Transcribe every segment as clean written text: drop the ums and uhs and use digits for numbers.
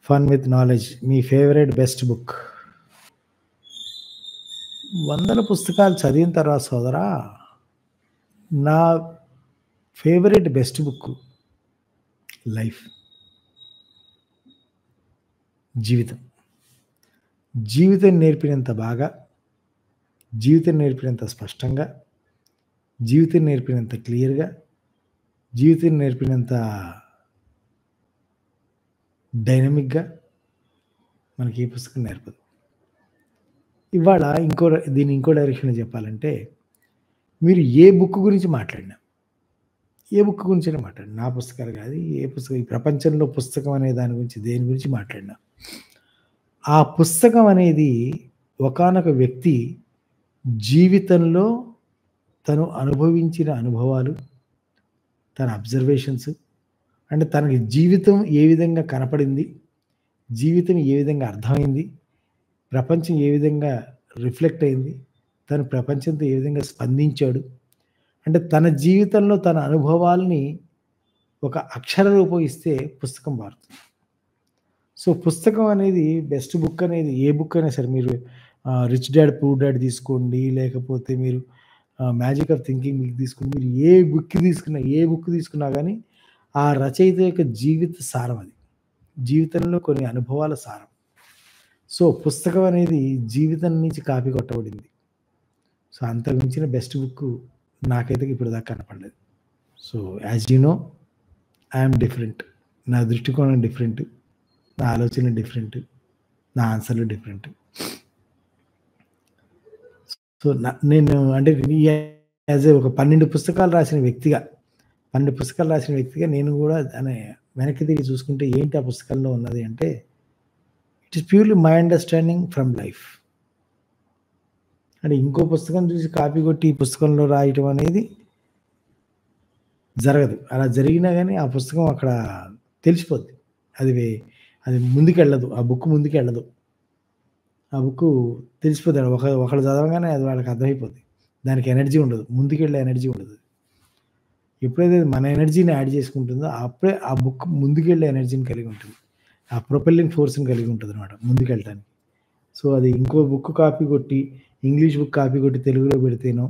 Fun with knowledge. Me favourite best book? వందల పుస్తకాలు చదివిన తర్వాత సోదరా, నా ఫేవరెట్ బెస్ట్ బుక్ లైఫ్. జీవితం. జీవితం నేర్పినంత బాగా, జీవితం నేర్పినంత స్పష్టంగా, జీవితం నేర్పినంత క్లియర్‌గా, జీవితం నేర్పినంత డైనమిక్‌గా మనకి ఏ పుస్తకం నేర్పదు. ఇవాళ దీన్ని ఇంకో డైరెక్షన్‌లో చెప్పాలంటే, మీరు ఏ బుక్ గురించి మాట్లాడినా, ఏ బుక్ గురించైనా మాట్లాడండి. నా పుస్తకాలు కాదు, ఏ పుస్తకం, ఈ ప్రపంచంలో పుస్తకం అనే దాని గురించి దేని గురించి మాట్లాడినా, ఆ పుస్తకం అనేది ఒకానొక వ్యక్తి జీవితంలో తను అనుభవించిన అనుభవాలు, తన అబ్జర్వేషన్స్, అంటే తనకి జీవితం ఏ విధంగా కనపడింది, జీవితం ఏ విధంగా అర్థమైంది, ప్రపంచం ఏ విధంగా రిఫ్లెక్ట్ అయింది, తను ప్రపంచంతో ఏ విధంగా స్పందించాడు, అంటే తన జీవితంలో తన అనుభవాల్ని ఒక అక్షర రూపం ఇస్తే పుస్తకం మారుతుంది. సో, పుస్తకం అనేది బెస్ట్ బుక్ అనేది ఏ బుక్ అయినా సరే, మీరు 'రిచ్ డాడ్ పూర్ డాడ్' తీసుకోండి, లేకపోతే మీరు 'మ్యాజిక్ ఆఫ్ థింకింగ్' మీకు తీసుకోండి. మీరు ఏ బుక్ తీసుకున్నా గానీ, ఆ రచయిత యొక్క జీవిత సారం అది. జీవితంలో కొన్ని అనుభవాల సారం. సో, పుస్తకం అనేది జీవితం నుంచి కాపీ కొట్టబడింది. సో, అంతకు మించిన బెస్ట్ బుక్కు నాకైతే ఇప్పటిదాకా కనపడలేదు. So, as you know, I am different. నా దృష్టికోణం డిఫరెంట్. నా ఆలోచన డిఫరెంట్. నా ఆన్సర్‌లు డిఫరెంట్. సో, నేను అంటే యాజ్ ఒక 12 పుస్తకాలు రాసిన వ్యక్తిగా, 12 పుస్తకాలు రాసిన వ్యక్తిగా నేను గూడా వెనక్కి తిరిగి చూసుకుంటే ఏంటి ఆ పుస్తకంలో ఉన్నది అంటే, it is purely my understanding from life. అంటే ఇంకో పుస్తకం చూసి కాపీ కొట్టి ఈ పుస్తకంలో రాయటం అనేది జరగదు. అలా జరిగినా గానీ ఆ పుస్తకం అక్కడ తెలిసిపోద్ది. అది ముందుకెళ్ళదు. ఆ బుక్ ముందుకెళ్ళదు. ఆ బుక్కు తెలిసిపోద్ది. ఒకళ్ళు చదవగానే అది వాళ్ళకి అర్థమైపోద్ది. దానికి ఎనర్జీ ఉండదు. ముందుకెళ్ళే ఎనర్జీ ఉండదు. ఎప్పుడైతే మన ఎనర్జీని యాడ్ చేసుకుంటుందో అప్పుడే ఆ బుక్ ముందుకెళ్ళే ఎనర్జీని కలిగి ఉంటుంది. ఆ ప్రొపెల్లింగ్ ఫోర్స్‌ని కలిగి ఉంటదనమాట ముందుకెళ్ళటానికి. సో, అది ఇంకో బుక్ కాపీ కొట్టి, ఇంగ్లీష్ బుక్ కాపీ కొట్టి తెలుగులో పెడితేనో,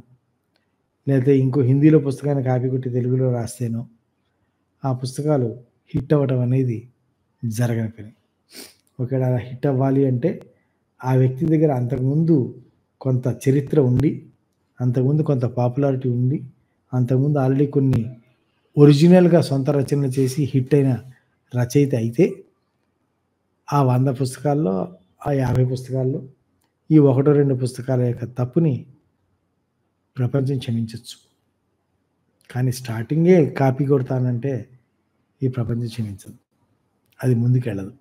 లేతే ఇంకో హిందీలో పుస్తకాన్ని కాపీ కొట్టి తెలుగులో రాస్తేనో, ఆ పుస్తకాలు హిట్ అవ్వటం అనేది జరగని పని. ఒకవేళ అలా హిట్ అవ్వాలి అంటే, ఆ వ్యక్తి దగ్గర అంతకుముందు కొంత చరిత్ర ఉండి, అంతకుముందు కొంత పాపులారిటీ ఉండి, అంతకుముందు ఆల్రెడీ కొన్ని ఒరిజినల్‌గా సొంత రచనలు చేసి హిట్ అయిన రచయిత అయితే, ఆ 100 పుస్తకాల్లో, ఆ 50 పుస్తకాల్లో ఈ ఒకటో, 2 పుస్తకాల యొక్క తప్పుని ప్రపంచం క్షమించొచ్చు. కానీ స్టార్టింగే కాపీ కొడతానంటే ఈ ప్రపంచం క్షమించదు. అది ముందుకెళ్ళదు.